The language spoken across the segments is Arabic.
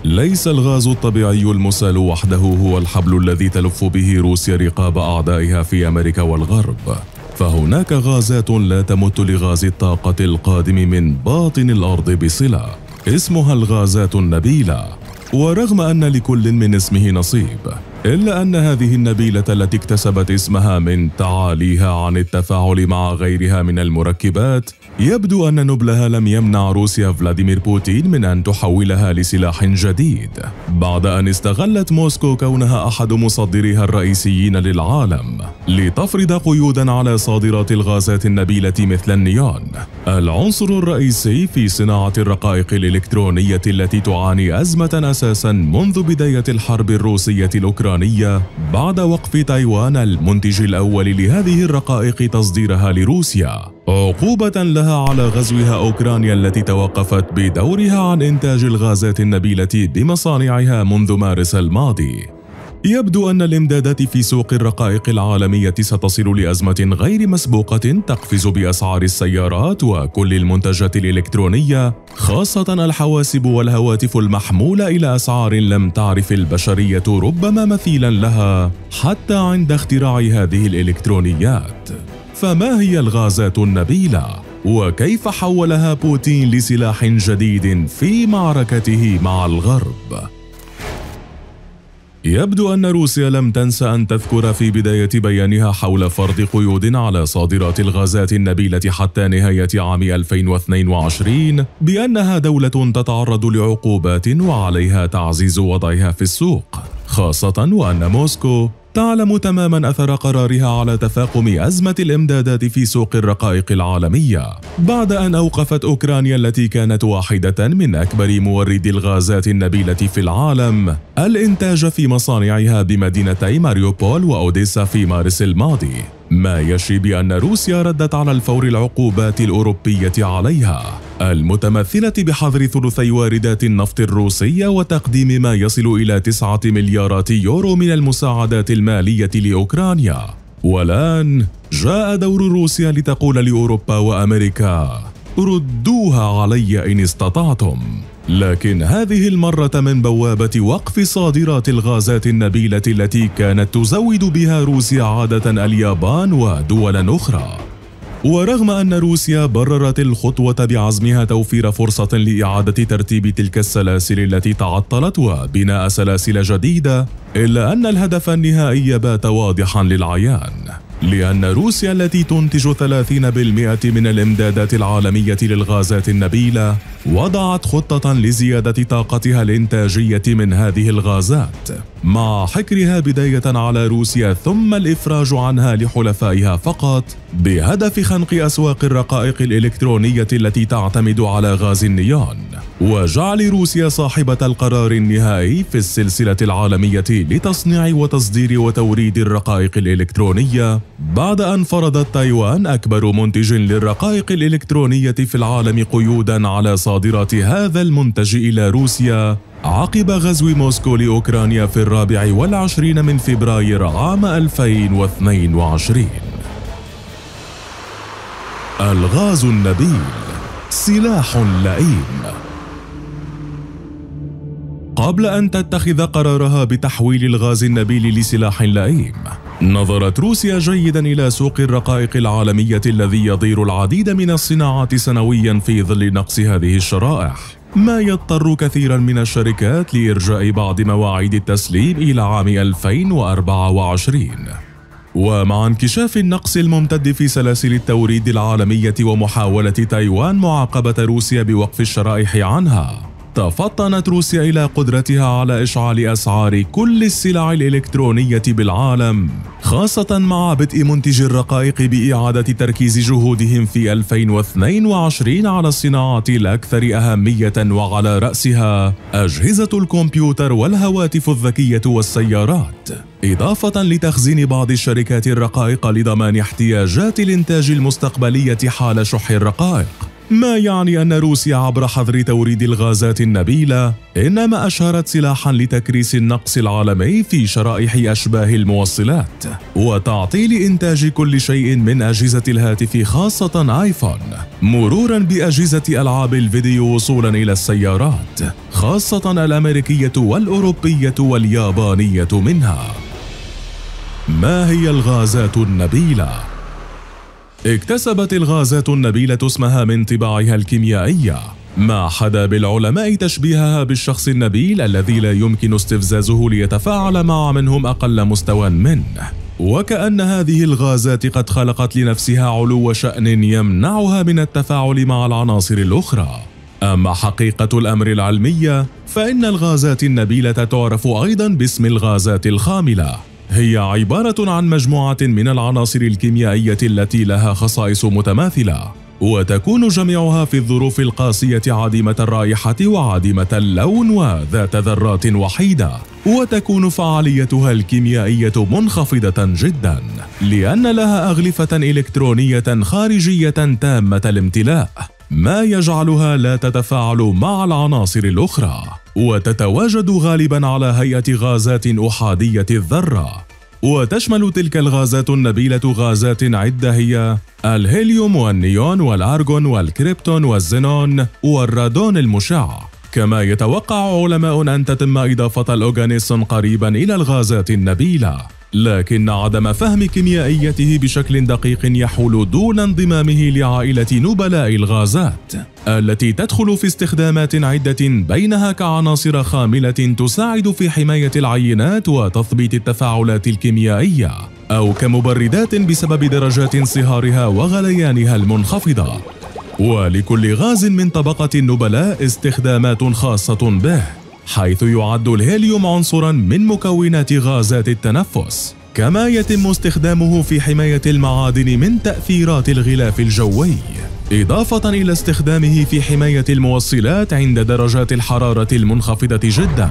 ليس الغاز الطبيعي المسال وحده هو الحبل الذي تلف به روسيا رقاب أعدائها في أمريكا والغرب، فهناك غازات لا تمت لغاز الطاقة القادم من باطن الأرض بصلة، اسمها الغازات النبيلة. ورغم أن لكل من اسمه نصيب، إلا أن هذه النبيلة التي اكتسبت اسمها من تعاليها عن التفاعل مع غيرها من المركبات، يبدو أن نبلها لم يمنع روسيا فلاديمير بوتين من أن تحولها لسلاح جديد، بعد أن استغلت موسكو كونها أحد مصدريها الرئيسيين للعالم لتفرض قيودا على صادرات الغازات النبيلة مثل النيون، العنصر الرئيسي في صناعة الرقائق الإلكترونية التي تعاني أزمة أساسا منذ بداية الحرب الروسية الأوكرانية بعد وقف تايوان المنتج الأول لهذه الرقائق تصديرها لروسيا، عقوبة لها على غزوها أوكرانيا التي توقفت بدورها عن إنتاج الغازات النبيلة بمصانعها منذ مارس الماضي. يبدو أن الإمدادات في سوق الرقائق العالمية ستصل لأزمة غير مسبوقة تقفز بأسعار السيارات وكل المنتجات الإلكترونية، خاصة الحواسب والهواتف المحمولة، إلى أسعار لم تعرف البشرية ربما مثيلا لها حتى عند اختراع هذه الإلكترونيات. فما هي الغازات النبيلة؟ وكيف حولها بوتين لسلاح جديد في معركته مع الغرب؟ يبدو أن روسيا لم تنس أن تذكر في بداية بيانها حول فرض قيود على صادرات الغازات النبيلة حتى نهاية عام 2022 بأنها دولة تتعرض لعقوبات وعليها تعزيز وضعها في السوق، خاصة وأن موسكو تعلم تماما أثر قرارها على تفاقم أزمة الإمدادات في سوق الرقائق العالمية بعد أن أوقفت أوكرانيا التي كانت واحدة من أكبر موردي الغازات النبيلة في العالم الإنتاج في مصانعها بمدينتي ماريوبول وأوديسا في مارس الماضي، ما يشي بأن روسيا ردت على الفور العقوبات الأوروبية عليها المتمثلة بحظر ثلثي واردات النفط الروسية وتقديم ما يصل إلى 9 مليارات يورو من المساعدات المالية لأوكرانيا. والآن جاء دور روسيا لتقول لأوروبا وأمريكا: ردوها علي إن استطعتم. لكن هذه المرة من بوابة وقف صادرات الغازات النبيلة التي كانت تزود بها روسيا عادة اليابان ودولا أخرى. ورغم أن روسيا بررت الخطوة بعزمها توفير فرصة لإعادة ترتيب تلك السلاسل التي تعطلت وبناء سلاسل جديدة، إلا أن الهدف النهائي بات واضحا للعيان، لأن روسيا التي تنتج 30% من الإمدادات العالمية للغازات النبيلة وضعت خطة لزيادة طاقتها الإنتاجية من هذه الغازات، مع حكرها بداية على روسيا ثم الإفراج عنها لحلفائها فقط، بهدف خنق أسواق الرقائق الإلكترونية التي تعتمد على غاز النيون، وجعل روسيا صاحبة القرار النهائي في السلسلة العالمية لتصنيع وتصدير وتوريد الرقائق الإلكترونية، بعد أن فرضت تايوان أكبر منتج للرقائق الإلكترونية في العالم قيوداً على صادرات هذا المنتج إلى روسيا عقب غزو موسكو لأوكرانيا في 24 من فبراير عام 2022. الغاز النبيل سلاح لئيم. قبل أن تتخذ قرارها بتحويل الغاز النبيل لسلاح لئيم، نظرت روسيا جيدا إلى سوق الرقائق العالمية الذي يضير العديد من الصناعات سنويا في ظل نقص هذه الشرائح، ما يضطر كثيرا من الشركات لإرجاء بعض مواعيد التسليم إلى عام 2024. ومع انكشاف النقص الممتد في سلاسل التوريد العالمية ومحاولة تايوان معاقبة روسيا بوقف الشرائح عنها، تفطنت روسيا إلى قدرتها على إشعال أسعار كل السلع الإلكترونية بالعالم، خاصة مع بدء منتجي الرقائق بإعادة تركيز جهودهم في 2022 على الصناعات الأكثر أهمية، وعلى رأسها أجهزة الكمبيوتر والهواتف الذكية والسيارات، إضافة لتخزين بعض الشركات الرقائق لضمان احتياجات الإنتاج المستقبلية حال شح الرقائق، ما يعني أن روسيا عبر حظر توريد الغازات النبيلة إنما أشهرت سلاحا لتكريس النقص العالمي في شرائح أشباه الموصلات وتعطيل إنتاج كل شيء من أجهزة الهاتف خاصة آيفون، مرورا بأجهزة ألعاب الفيديو وصولا إلى السيارات، خاصة الأمريكية والأوروبية واليابانية منها. ما هي الغازات النبيلة؟ اكتسبت الغازات النبيلة اسمها من طباعها الكيميائية، ما حدا بالعلماء تشبيهها بالشخص النبيل الذي لا يمكن استفزازه ليتفاعل مع من هم أقل مستوى منه، وكأن هذه الغازات قد خلقت لنفسها علو شأن يمنعها من التفاعل مع العناصر الأخرى. أما حقيقة الأمر العلمية فإن الغازات النبيلة تعرف أيضا باسم الغازات الخاملة، هي عبارة عن مجموعة من العناصر الكيميائية التي لها خصائص متماثلة، وتكون جميعها في الظروف القاسية عديمة الرائحة وعديمة اللون وذات ذرات وحيدة، وتكون فعاليتها الكيميائية منخفضة جدا لأن لها أغلفة إلكترونية خارجية تامة الامتلاء، ما يجعلها لا تتفاعل مع العناصر الأخرى، وتتواجد غالبا على هيئة غازات أحادية الذرة. وتشمل تلك الغازات النبيلة غازات عدة هي الهيليوم والنيون والأرغون والكريبتون والزينون والرادون المشع. كما يتوقع علماء أن تتم إضافة الأوغانيسون قريبا إلى الغازات النبيلة، لكن عدم فهم كيميائيته بشكل دقيق يحول دون انضمامه لعائلة نبلاء الغازات التي تدخل في استخدامات عدة، بينها كعناصر خاملة تساعد في حماية العينات وتثبيت التفاعلات الكيميائية، أو كمبردات بسبب درجات انصهارها وغليانها المنخفضة. ولكل غاز من طبقة النبلاء استخدامات خاصة به، حيث يعد الهيليوم عنصرا من مكونات غازات التنفس، كما يتم استخدامه في حماية المعادن من تأثيرات الغلاف الجوي، إضافة إلى استخدامه في حماية الموصلات عند درجات الحرارة المنخفضة جدا.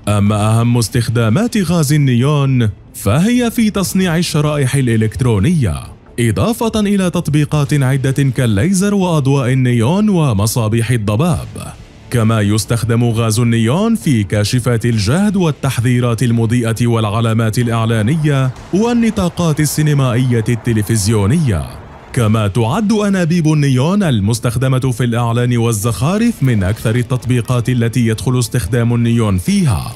أما أهم استخدامات غاز النيون فهي في تصنيع الشرائح الإلكترونية، إضافة إلى تطبيقات عدة كالليزر وأضواء النيون ومصابيح الضباب. كما يستخدم غاز النيون في كاشفات الجهد والتحذيرات المضيئة والعلامات الإعلانية والنطاقات السينمائية التلفزيونية. كما تعد أنابيب النيون المستخدمة في الإعلان والزخارف من أكثر التطبيقات التي يدخل استخدام النيون فيها.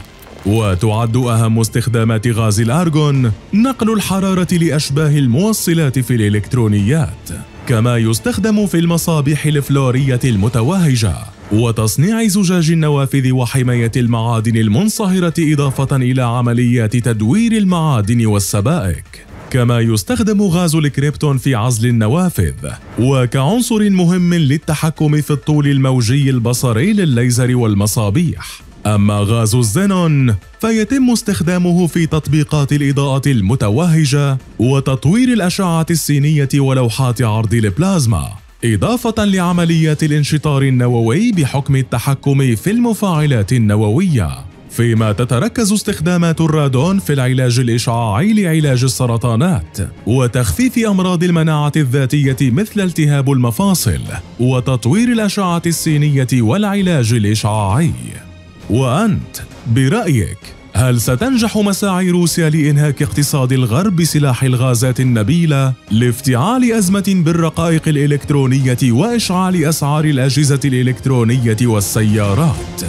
وتعد أهم استخدامات غاز الأرغون نقل الحرارة لأشباه الموصلات في الإلكترونيات، كما يستخدم في المصابيح الفلورية المتوهجة وتصنيع زجاج النوافذ وحماية المعادن المنصهرة، إضافة إلى عمليات تدوير المعادن والسبائك. كما يستخدم غاز الكريبتون في عزل النوافذ وكعنصر مهم للتحكم في الطول الموجي البصري للليزر والمصابيح. أما غاز الزينون فيتم استخدامه في تطبيقات الإضاءة المتوهجة وتطوير الأشعة السينية ولوحات عرض البلازما، إضافة لعمليات الانشطار النووي بحكم التحكم في المفاعلات النووية. فيما تتركز استخدامات الرادون في العلاج الإشعاعي لعلاج السرطانات وتخفيف أمراض المناعة الذاتية مثل التهاب المفاصل وتطوير الأشعة السينية والعلاج الإشعاعي. وأنت برأيك، هل ستنجح مساعي روسيا لإنهاك اقتصاد الغرب بسلاح الغازات النبيلة لافتعال أزمة بالرقائق الإلكترونية وإشعال أسعار الأجهزة الإلكترونية والسيارات؟